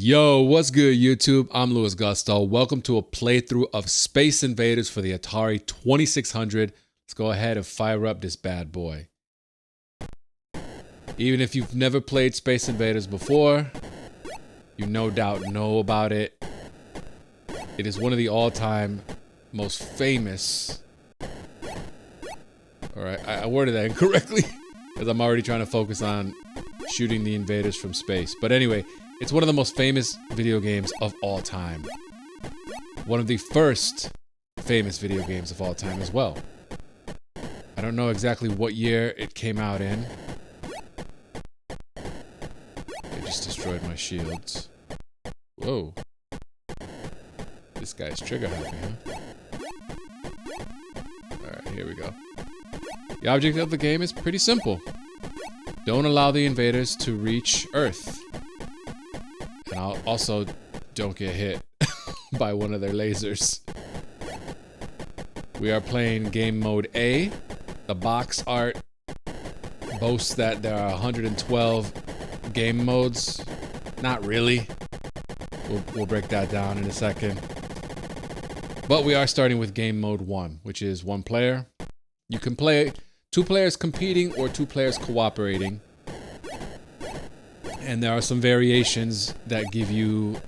Yo, what's good, YouTube? I'm Louis Gusto. Welcome to a playthrough of Space Invaders for the Atari 2600. Let's go ahead and fire up this bad boy. Even if you've never played Space Invaders before, you no doubt know about it. It is one of the all-time most famous... Alright, I worded that incorrectly because I'm already trying to focus on shooting the invaders from space. But anyway, it's one of the most famous video games of all time. One of the first famous video games of all time as well. I don't know exactly what year it came out in. They just destroyed my shields. Whoa. This guy's trigger happy, huh? Alright, here we go. The object of the game is pretty simple. Don't allow the invaders to reach Earth. And also don't get hit by one of their lasers. We are playing game mode A. The box art boasts that there are 112 game modes. Not really. We'll break that down in a second. But we are starting with game mode 1, which is one player. You can play 2 players competing or 2 players cooperating. And there are some variations that give you,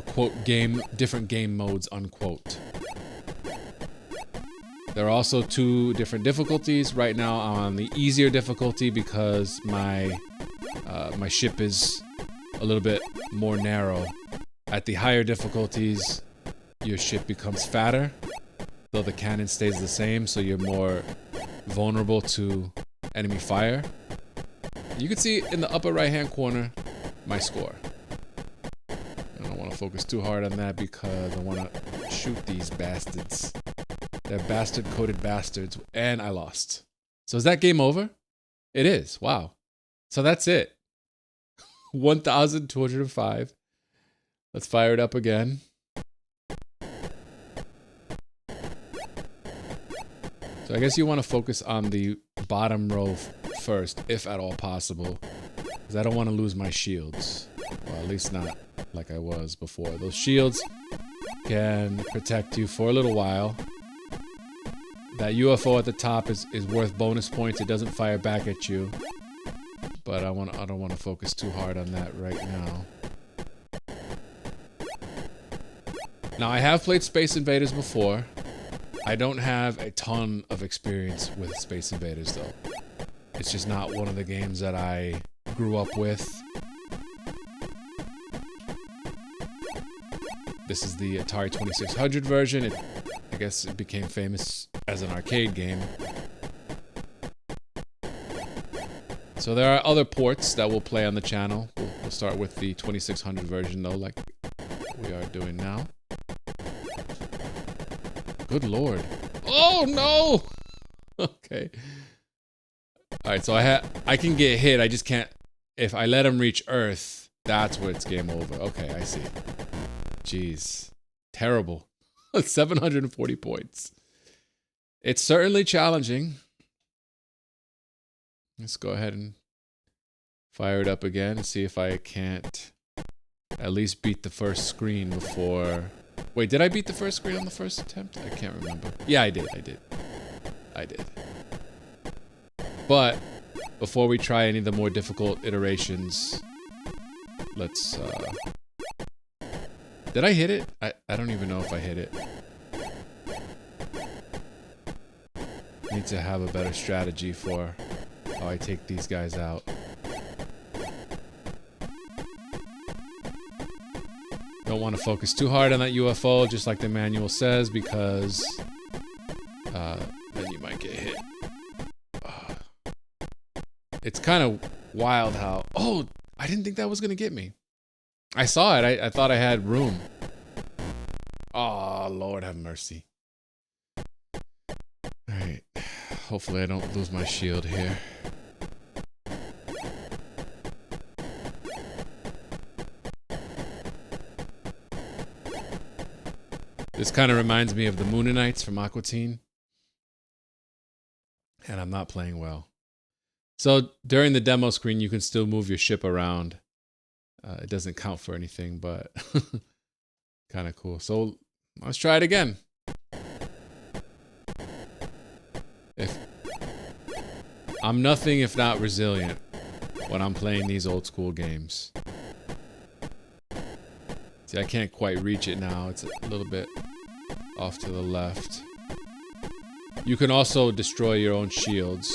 quote, different game modes, unquote. There are also 2 different difficulties. Right now I'm on the easier difficulty because my ship is a little bit more narrow. At the higher difficulties, your ship becomes fatter, though the cannon stays the same, so you're more vulnerable to enemy fire. You can see in the upper right hand corner my score. I don't want to focus too hard on that because I want to shoot these bastards. They're bastard coded bastards, and I lost. So is that game over? It is. Wow. So that's it. 1,205. Let's fire it up again. So I guess you want to focus on the bottom row first, if at all possible, because I don't want to lose my shields. Well, at least not like I was before. Those shields can protect you for a little while. That UFO at the top is worth bonus points. It doesn't fire back at you, but I don't want to focus too hard on that right now. Now, I have played Space Invaders before. I don't have a ton of experience with Space Invaders, though. It's just not one of the games that I grew up with. This is the Atari 2600 version. I guess it became famous as an arcade game. So there are other ports that we'll play on the channel. We'll start with the 2600 version, though, like we are doing now. Good lord. Oh, no! Okay. Alright, so I can get hit. I just can't... If I let him reach Earth, that's where it's game over. Okay, I see. Jeez. Terrible. 740 points. It's certainly challenging. Let's go ahead and fire it up again and see if I can't at least beat the first screen before... Wait, did I beat the first screen on the first attempt? I can't remember. Yeah, I did. But before we try any of the more difficult iterations, let's... Did I hit it? I don't even know if I hit it. Need to have a better strategy for how I take these guys out. Don't want to focus too hard on that UFO, just like the manual says, because then you might get hit. It's kind of wild how... Oh, I didn't think that was going to get me. I saw it. I thought I had room. Oh, Lord have mercy. Alright. Hopefully I don't lose my shield here. This kind of reminds me of the Moonanites from Aqua Teen. And I'm not playing well. So during the demo screen, you can still move your ship around. It doesn't count for anything, but kind of cool. So let's try it again. I'm nothing if not resilient when I'm playing these old school games. See, I can't quite reach it now. It's a little bit off to the left. You can also destroy your own shields.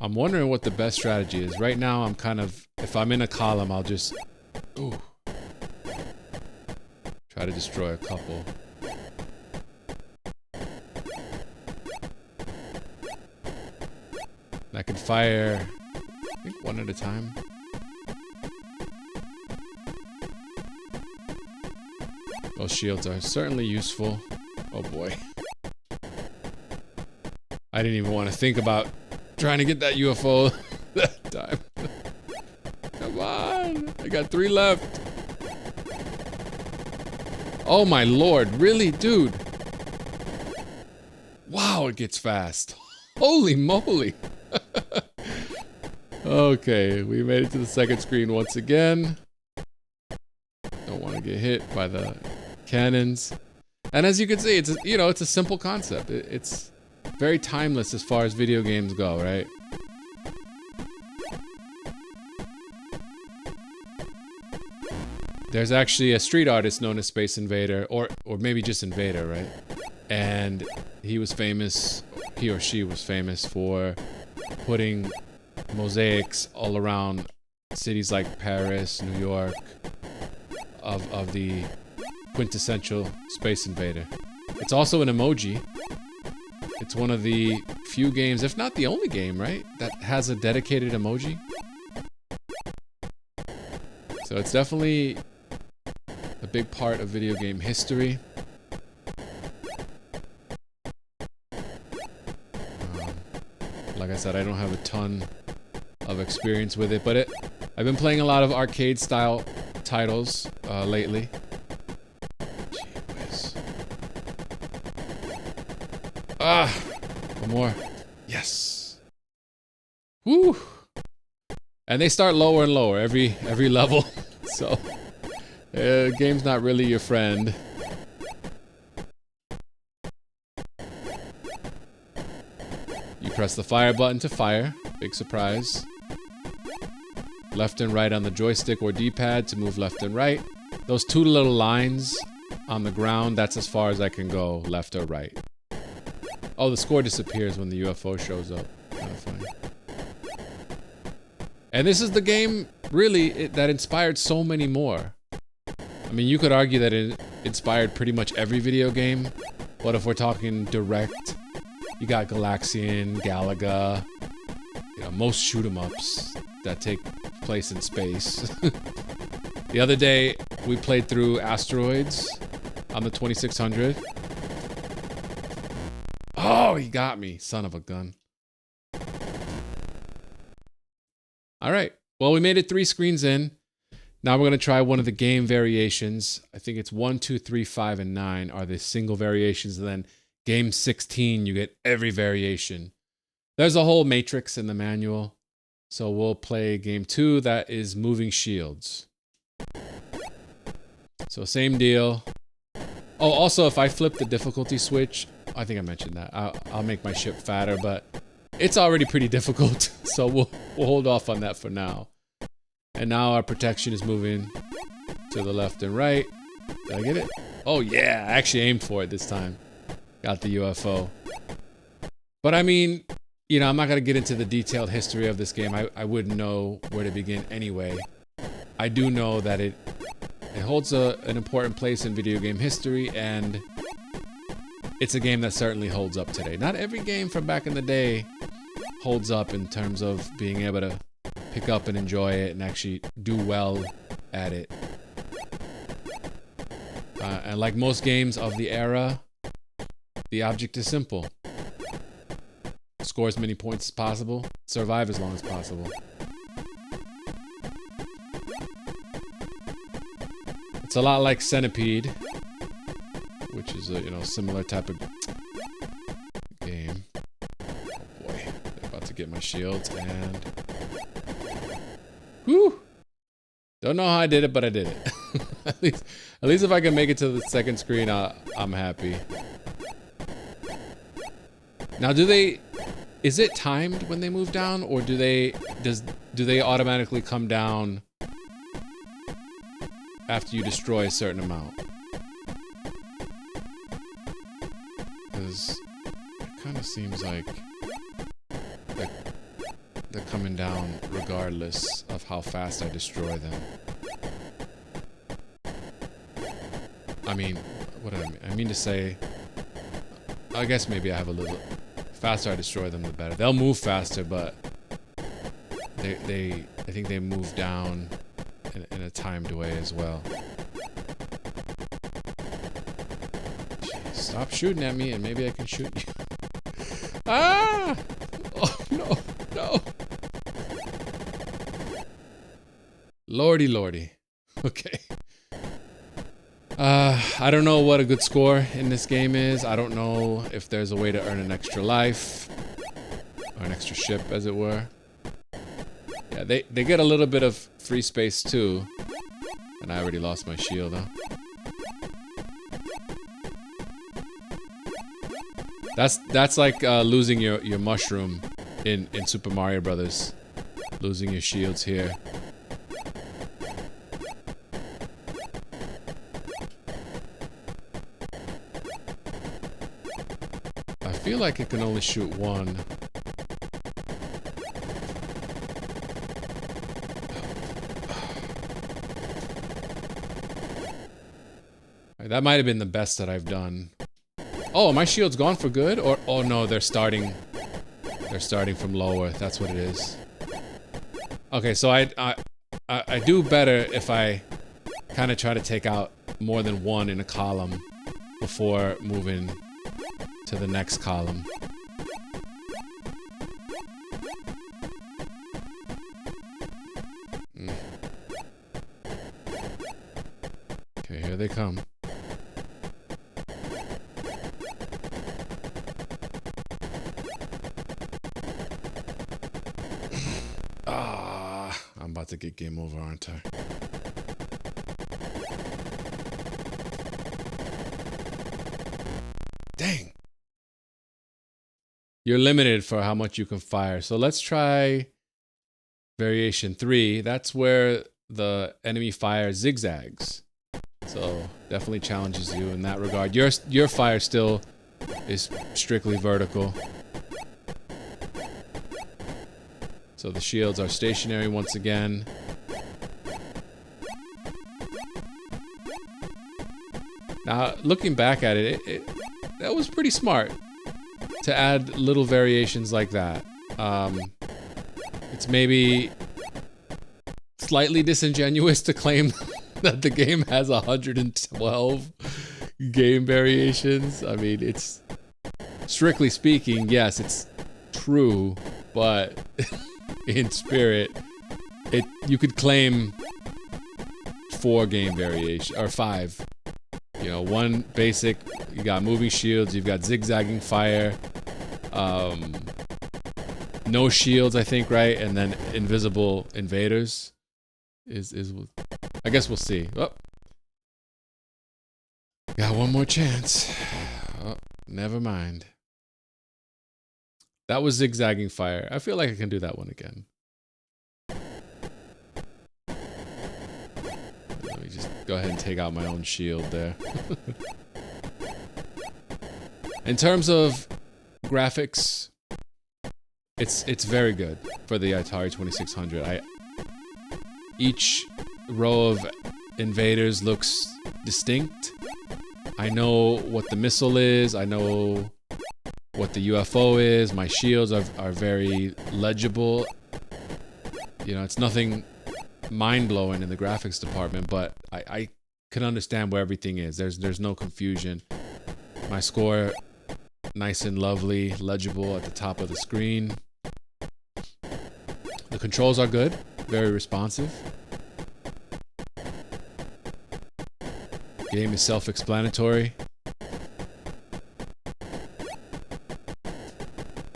I'm wondering what the best strategy is. Right now, I'm kind of... If I'm in a column, I'll just... Ooh. Try to destroy a couple. I can fire... I think one at a time. Those shields are certainly useful. Oh boy. I didn't even want to think about trying to get that UFO that time. Come on! I got 3 left. Oh my lord, really? Dude. Wow, it gets fast. Holy moly. Okay, we made it to the second screen once again. Don't want to get hit by the cannons. And as you can see, it's it's a simple concept. It's very timeless as far as video games go, right? There's actually a street artist known as Space Invader, or maybe just Invader, right? And he was famous, he or she was famous for putting mosaics all around cities like Paris, New York, of the quintessential Space Invader. It's also an emoji. It's one of the few games, if not the only game, right, that has a dedicated emoji. So it's definitely a big part of video game history. Like I said, I don't have a ton of experience with it, but I've been playing a lot of arcade-style titles lately. Gee whiz. Ah! One more. Yes! Woo! And they start lower and lower every level, so game's not really your friend. You press the fire button to fire. Big surprise. Left and right on the joystick or D-pad to move left and right. Those 2 little lines on the ground, that's as far as I can go, left or right. Oh, the score disappears when the UFO shows up. Kind of funny. And this is the game, really, that inspired so many more. I mean, you could argue that it inspired pretty much every video game, but if we're talking direct, you got Galaxian, Galaga, most shoot 'em ups that take place in space. The other day, we played through Asteroids on the 2600. Oh, he got me, son of a gun. All right, well, we made it 3 screens in. Now we're going to try one of the game variations. I think it's 1, 2, 3, 5, and 9 are the single variations, and then game 16, you get every variation. There's a whole matrix in the manual. So we'll play game 2, that is moving shields. So same deal. Oh, also, if I flip the difficulty switch, I think I mentioned that. I'll make my ship fatter, but it's already pretty difficult. So we'll hold off on that for now. And now our protection is moving to the left and right. Did I get it? Oh yeah, I actually aimed for it this time. Got the UFO. But I mean, I'm not going to get into the detailed history of this game. I wouldn't know where to begin anyway. I do know that it holds an important place in video game history, and it's a game that certainly holds up today. Not every game from back in the day holds up in terms of being able to pick up and enjoy it and actually do well at it. And like most games of the era, the object is simple. Score as many points as possible, survive as long as possible. It's a lot like Centipede, which is a similar type of game. Oh boy, I'm about to get my shields, and Whew. Don't know how I did it, but I did it. at least if I can make it to the second screen, I'm happy. Now, is it timed when they move down, or do they automatically come down after you destroy a certain amount? Because it kind of seems like they're coming down regardless of how fast I destroy them. I mean, what do I mean? I mean to say, I guess maybe I have a little faster I destroy them, the better. They'll move faster, but I think they move down in a timed way as well. Jeez, stop shooting at me, and maybe I can shoot you. Ah! Oh no, no! Lordy, lordy. Okay. I don't know what a good score in this game is. I don't know if there's a way to earn an extra life. Or an extra ship, as it were. Yeah, they get a little bit of free space, too. And I already lost my shield, huh? That's like losing your mushroom in Super Mario Brothers. Losing your shields here. I feel like it can only shoot one. That might have been the best that I've done. Oh, my shield's gone for good? Or oh no, they're starting from lower. That's what it is. Okay, so I do better if I kind of try to take out more than one in a column before moving to the next column. Okay, here they come. I'm about to get game over, aren't I? Dang. You're limited for how much you can fire. So let's try variation 3. That's where the enemy fire zigzags. So definitely challenges you in that regard. Your fire still is strictly vertical. So the shields are stationary once again. Now, looking back at it, that was pretty smart to add little variations like that. It's maybe slightly disingenuous to claim that the game has 112 game variations. I mean, it's strictly speaking, yes, it's true, but in spirit, you could claim 4 game variation or 5. You know, 1 basic, you got moving shields, you've got zigzagging fire, no shields, I think, right? And then invisible invaders is I guess we'll see. Oh. Got one more chance. Oh, never mind. That was zigzagging fire. I feel like I can do that one again. Let me just go ahead and take out my own shield there. In terms of graphics, it's very good for the Atari 2600. Each row of invaders looks distinct. I know what the missile is. I know what the UFO is. My shields are very legible. You know, it's nothing mind-blowing in the graphics department, but I can understand where everything is. There's no confusion. My score, nice and lovely, legible at the top of the screen. The controls are good, very responsive. Game is self-explanatory.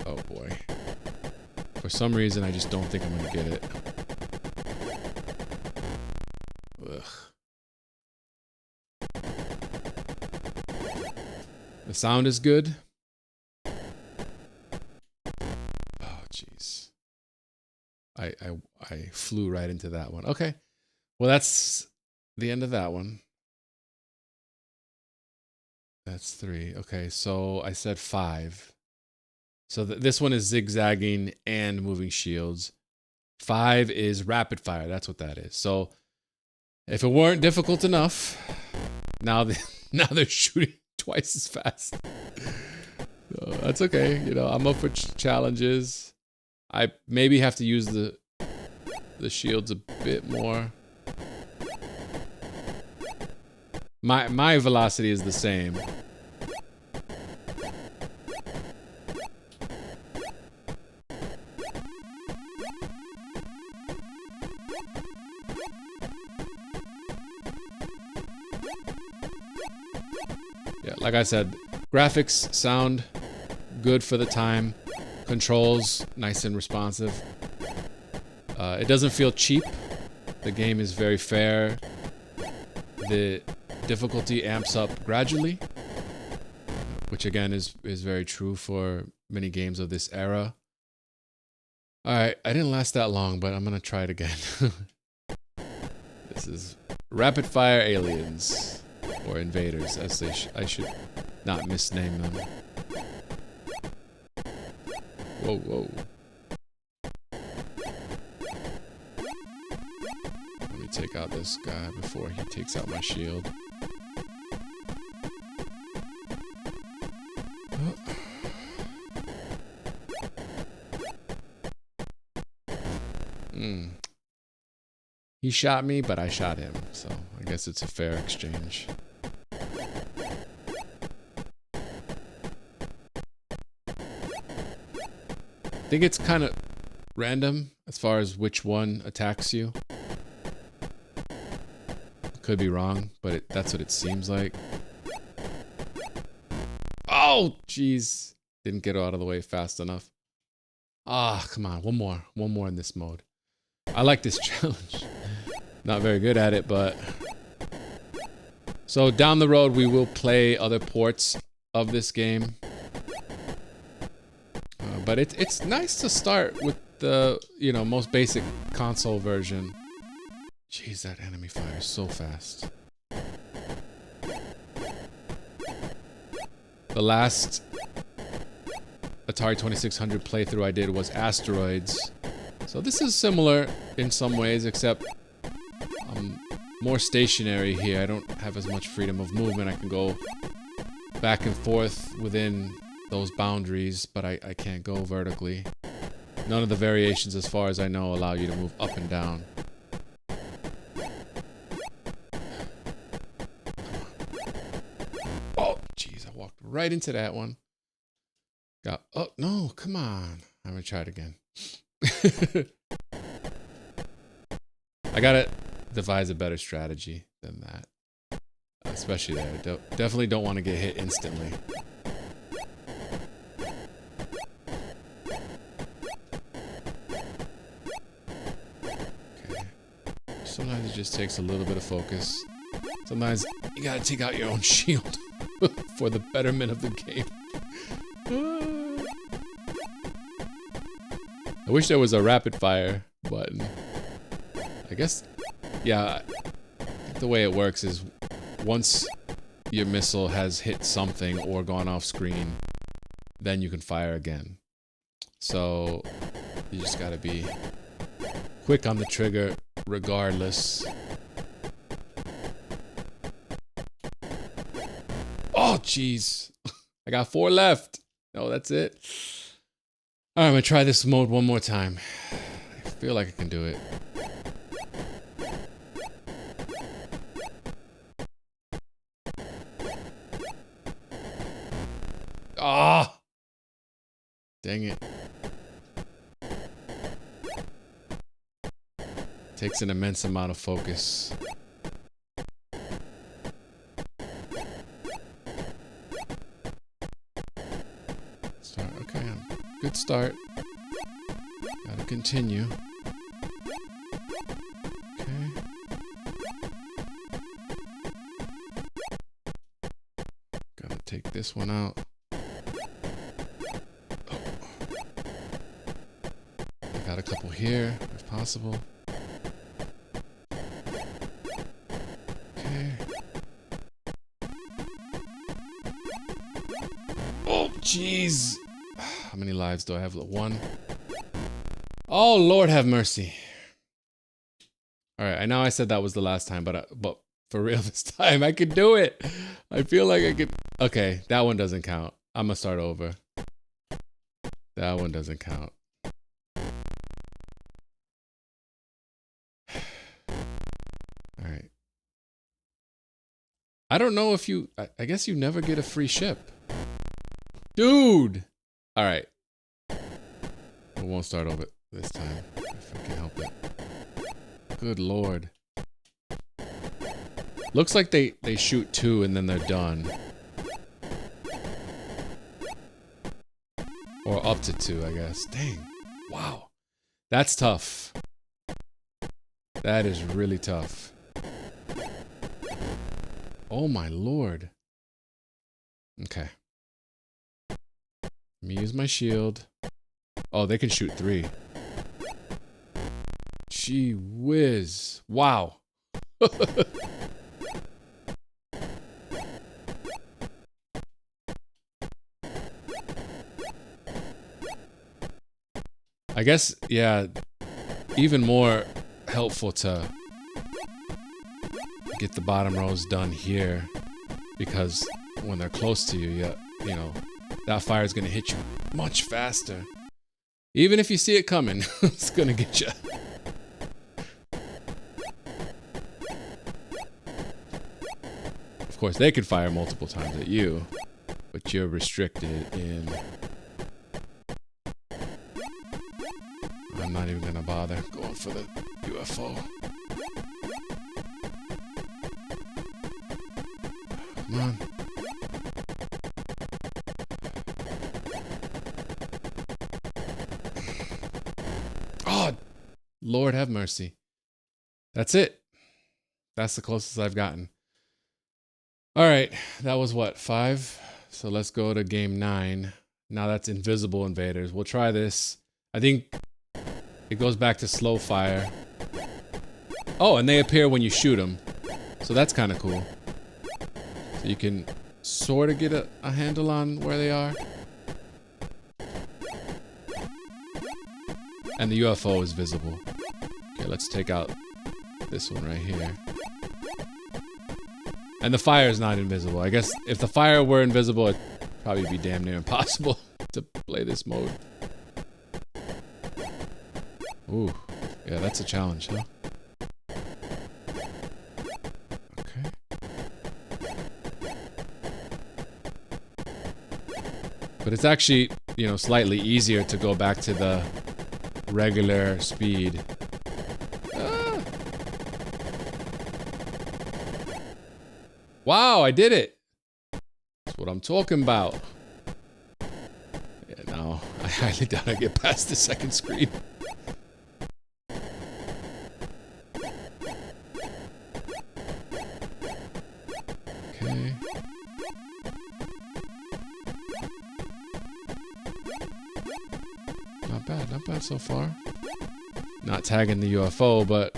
Oh boy. For some reason, I just don't think I'm gonna get it. The sound is good. Oh, jeez. I flew right into that one. Okay. Well, that's the end of that one. That's 3. Okay, so I said 5. So this one is zigzagging and moving shields. 5 is rapid fire. That's what that is. So if it weren't difficult enough, now they're shooting twice as fast. So that's okay. You know, I'm up for challenges. I maybe have to use the shields a bit more. My velocity is the same. Yeah, like I said, graphics sound good for the time. Controls nice and responsive. It doesn't feel cheap. The game is very fair. The difficulty amps up gradually, which again is very true for many games of this era. Alright, I didn't last that long, but I'm gonna try it again. This is Rapid Fire Aliens, or Invaders, as I should not misname them. Whoa, whoa. Let me take out this guy before he takes out my shield. He shot me, but I shot him, so I guess it's a fair exchange. I think it's kind of random as far as which one attacks you. Could be wrong, but that's what it seems like. Oh, jeez. Didn't get out of the way fast enough. Ah, come on. One more in this mode. I like this challenge. Not very good at it, but... So down the road, we will play other ports of this game. But it's nice to start with the, you know, most basic console version. Jeez, that enemy fires so fast. The last Atari 2600 playthrough I did was Asteroids. So this is similar in some ways, except I'm more stationary here. I don't have as much freedom of movement. I can go back and forth within those boundaries, but I can't go vertically. None of the variations, as far as I know, allow you to move up and down. Oh, jeez, I walked right into that one. Oh, no, come on. I'm gonna try it again. I gotta devise a better strategy than that. Especially there. Definitely don't want to get hit instantly. Okay. Sometimes it just takes a little bit of focus. Sometimes you gotta take out your own shield for the betterment of the game. I wish there was a rapid fire button. I guess, yeah, I think the way it works is once your missile has hit something or gone off screen, then you can fire again. So you just gotta be quick on the trigger regardless. Oh, jeez. I got 4 left. No, that's it. All right, I'm gonna try this mode one more time. I feel like I can do it. Ah! Dang it. Takes an immense amount of focus. Good start. Gotta continue. Okay. Gotta take this one out. Oh. I got a couple here, if possible. Okay. Oh, jeez. How many lives do I have? 1. Oh, Lord have mercy. All right, I know I said that was the last time, but for real this time, I could do it. I feel like I could. Okay, that one doesn't count. I'm gonna start over. That one doesn't count. All right. I don't know if you. I guess you never get a free ship, dude. All right. We won't start over this time if I can help it. Good Lord. Looks like they shoot 2 and then they're done. Or up to 2, I guess. Dang. Wow. That's tough. That is really tough. Oh my Lord. Okay. Let me use my shield. Oh, they can shoot 3. Gee whiz. Wow. I guess, yeah, even more helpful to get the bottom rows done here, because when they're close to you, you know, that fire is going to hit you much faster. Even if you see it coming, it's going to get you. Of course, they could fire multiple times at you, but you're restricted in... I'm not even gonna bother going for the UFO. Come on. Oh, Lord have mercy. That's it. That's the closest I've gotten. All right, that was what, 5? So let's go to game 9. Now that's invisible invaders. We'll try this. I think it goes back to slow fire. Oh, and they appear when you shoot them. So that's kind of cool. So you can sort of get a handle on where they are. And the UFO is visible. Okay, let's take out this one right here. And the fire is not invisible. I guess if the fire were invisible, it'd probably be damn near impossible to play this mode. Ooh, yeah, that's a challenge, huh? Okay. But it's actually, you know, slightly easier to go back to the regular speed. Wow, I did it! That's what I'm talking about. Yeah, no, I highly doubt I get past the second screen. Okay. Not bad so far. Not tagging the UFO, but...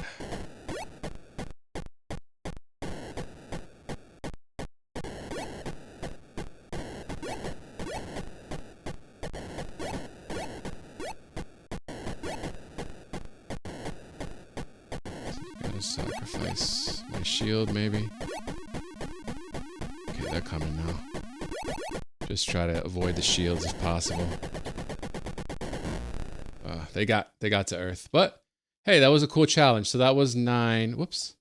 sacrifice my shield, maybe. Okay, they're coming now. Just try to avoid the shields if possible. They got to Earth, but hey, that was a cool challenge. So that was 9. Whoops.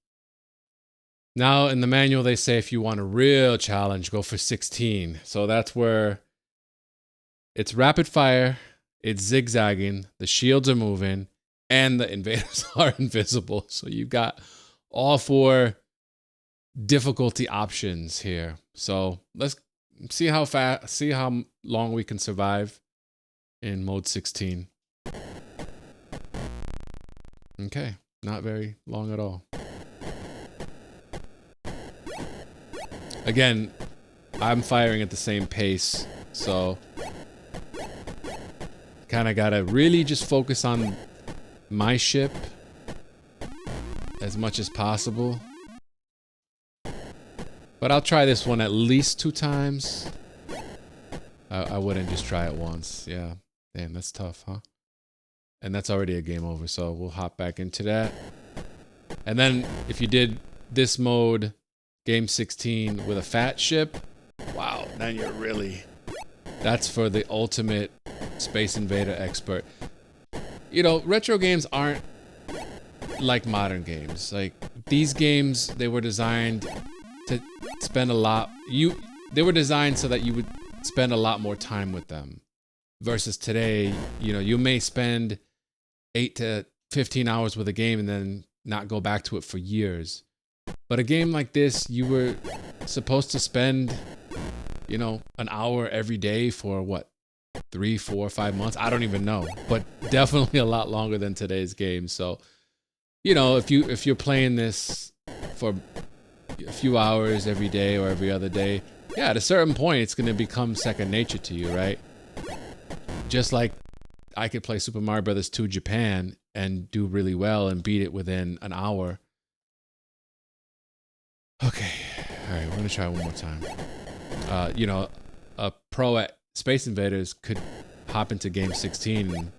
Now in the manual they say if you want a real challenge, go for 16. So that's where it's rapid fire, it's zigzagging, the shields are moving, and the invaders are invisible. So you've got all 4 difficulty options here. So let's see how long we can survive in mode 16. Okay, not very long at all. Again, I'm firing at the same pace, so kind of gotta really just focus on my ship as much as possible. But I'll try this one at least 2 times. I wouldn't just try it once. Yeah. Damn, that's tough, huh? And that's already a game over, so we'll hop back into that. And then if you did this mode, game 16, with a fat ship, wow, now you're really... That's for the ultimate Space Invader expert. You know, retro games aren't like modern games. Like, these games, they were designed to spend a lot... They were designed so that you would spend a lot more time with them. Versus today, you know, you may spend 8 to 15 hours with a game and then not go back to it for years. But a game like this, you were supposed to spend, you know, an hour every day for what, 3, 4, 5 months? I don't even know, but definitely a lot longer than today's game. So, you know, if you're playing this for a few hours every day or every other day, yeah, at a certain point, it's going to become second nature to you, right? Just like I could play Super Mario Bros. 2 Japan and do really well and beat it within an hour. Okay, all right, we're gonna try one more time. You know, a pro at Space Invaders could hop into game 16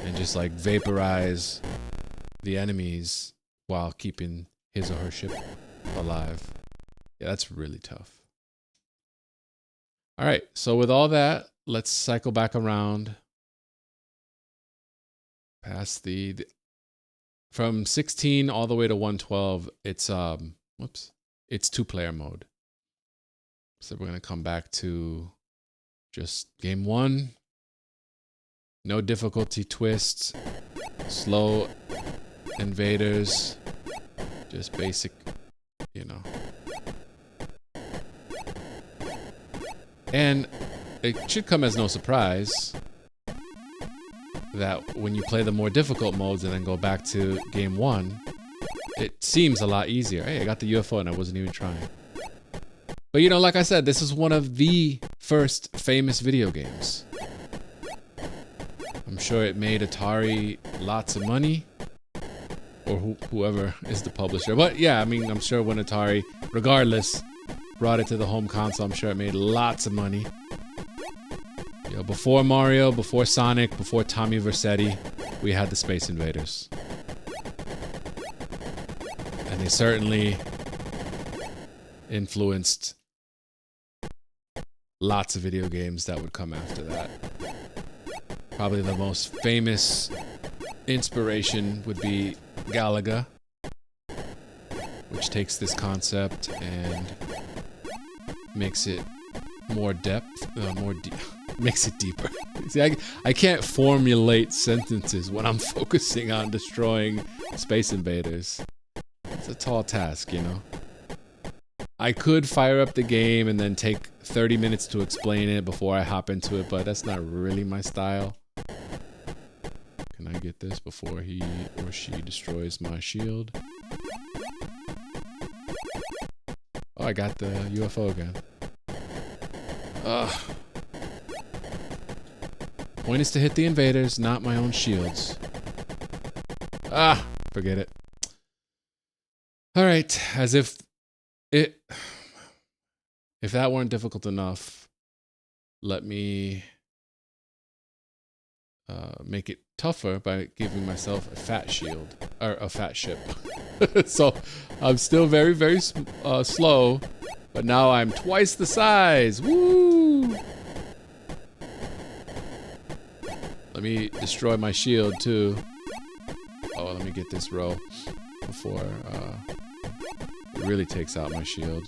and just like vaporize the enemies while keeping his or her ship alive. Yeah, that's really tough. All right, so with all that, let's cycle back around past the from 16 all the way to 112. It's it's 2-player mode. So we're gonna come back to just game 1. No difficulty twists, slow invaders, just basic, you know. And it should come as no surprise that when you play the more difficult modes and then go back to game 1, it seems a lot easier. Hey, I got the UFO and I wasn't even trying. But you know, like I said, this is one of the first famous video games. I'm sure it made Atari lots of money, or whoever is the publisher. But yeah, I mean, I'm sure when Atari, regardless, brought it to the home console, I'm sure it made lots of money. You know, before Mario, before Sonic, before Tommy Vercetti, we had the Space Invaders. And they certainly influenced lots of video games that would come after that. Probably the most famous inspiration would be Galaga, which takes this concept and makes it more depth, makes it deeper. See, I can't formulate sentences when I'm focusing on destroying Space Invaders. It's a tall task, you know. I could fire up the game and then take 30 minutes to explain it before I hop into it, but that's not really my style. Can I get this before he or she destroys my shield? Oh, I got the UFO again. Ugh. Point is to hit the invaders, not my own shields. Ah, forget it. Alright, as if that weren't difficult enough, let me make it tougher by giving myself a fat shield, or a fat ship. So I'm still very, very slow, but now I'm twice the size. Woo! Let me destroy my shield too. Oh, let me get this row before it really takes out my shield.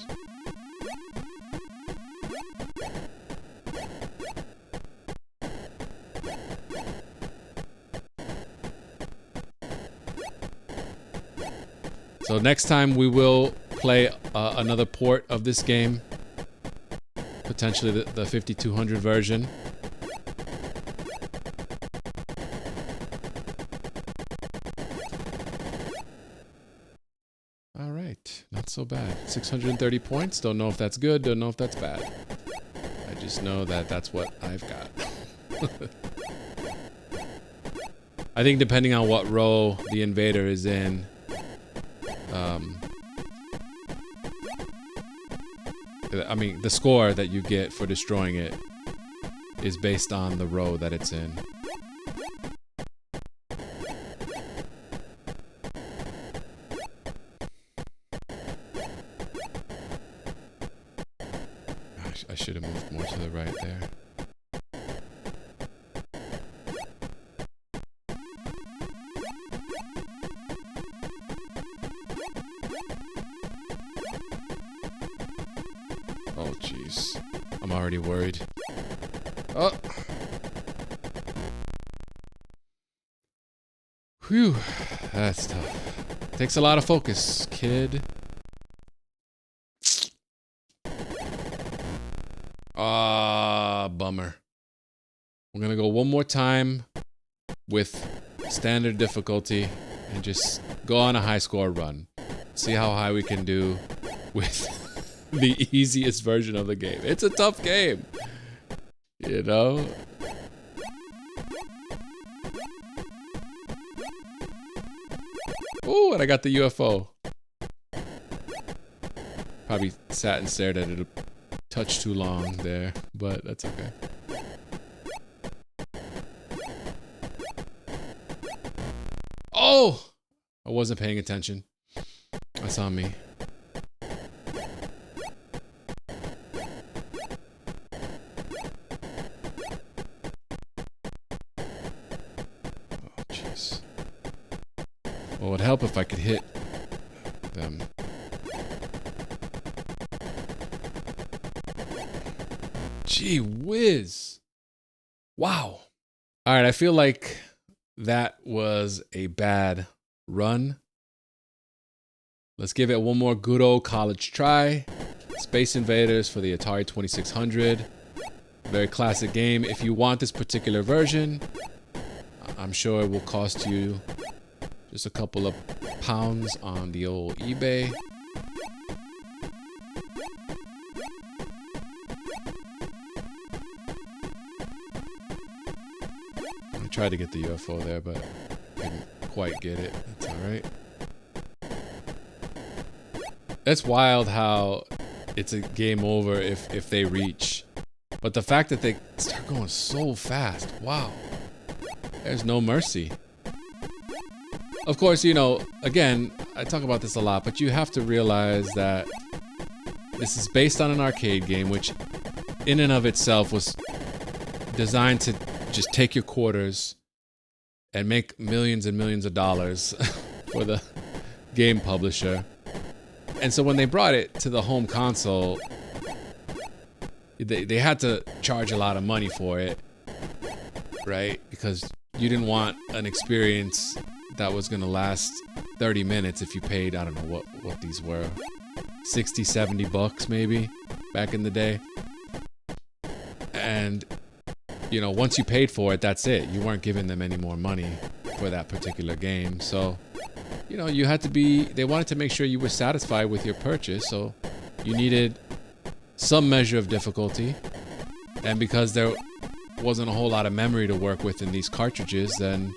So next time we will play another port of this game, potentially the 5200 version. All right, not so bad. 630 points. Don't know if that's good. Don't know if that's bad. just know that that's what I've got. I think depending on what row the invader is in, I mean, the score that you get for destroying it is based on the row that it's in. I should have moved more to the right there. Oh, jeez. I'm already worried. Oh! Whew. That's tough. Takes a lot of focus, kid. Ah, bummer. We're gonna go one more time with standard difficulty and just go on a high score run. See how high we can do with the easiest version of the game. It's a tough game, you know? Oh, and I got the UFO. Probably sat and stared at it a touch too long there, but that's okay. Oh! I wasn't paying attention. That's on me. Well, it would help if I could hit them. Gee whiz. Wow. All right, I feel like that was a bad run. Let's give it one more good old college try. Space Invaders for the Atari 2600. Very classic game. If you want this particular version, I'm sure it will cost you just a couple of pounds on the old eBay. I tried to get the UFO there, but couldn't quite get it. That's alright. That's wild how it's a game over if they reach. But the fact that they start going so fast, wow. There's no mercy. Of course, you know, again, I talk about this a lot, but you have to realize that this is based on an arcade game, which in and of itself was designed to just take your quarters and make millions and millions of dollars for the game publisher. And so when they brought it to the home console, they had to charge a lot of money for it, right? Because you didn't want an experience that was gonna last 30 minutes if you paid, I don't know what these were, 60, 70 bucks maybe back in the day. And, you know, once you paid for it, that's it. You weren't giving them any more money for that particular game. So, you know, you had to be, they wanted to make sure you were satisfied with your purchase. So you needed some measure of difficulty. And because there wasn't a whole lot of memory to work with in these cartridges, then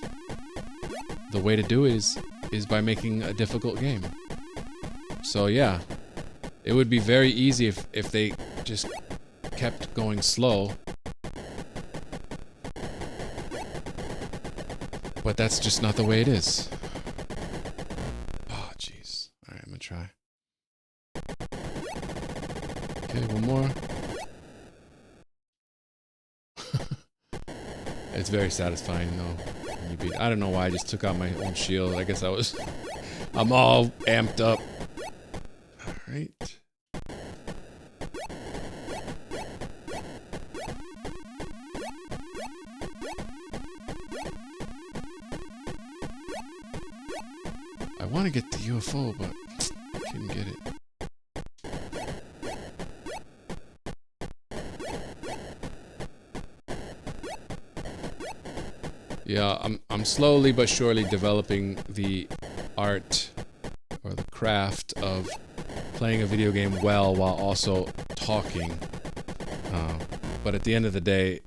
the way to do it is by making a difficult game. So yeah, it would be very easy if they just kept going slow. But that's just not the way it is. Oh, jeez. All right, I'm gonna try. Okay, one more. It's very satisfying though. When you beat. I don't know why I just took out my own shield. I guess I'm all amped up. All right. I want to get the UFO, but I couldn't get it. Yeah, I'm slowly but surely developing the art or the craft of playing a video game well while also talking. But at the end of the day,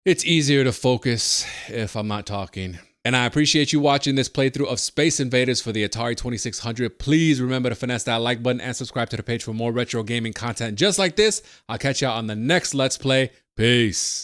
it's easier to focus if I'm not talking. And I appreciate you watching this playthrough of Space Invaders for the Atari 2600. Please remember to finesse that like button and subscribe to the page for more retro gaming content just like this. I'll catch y'all on the next Let's Play. Peace.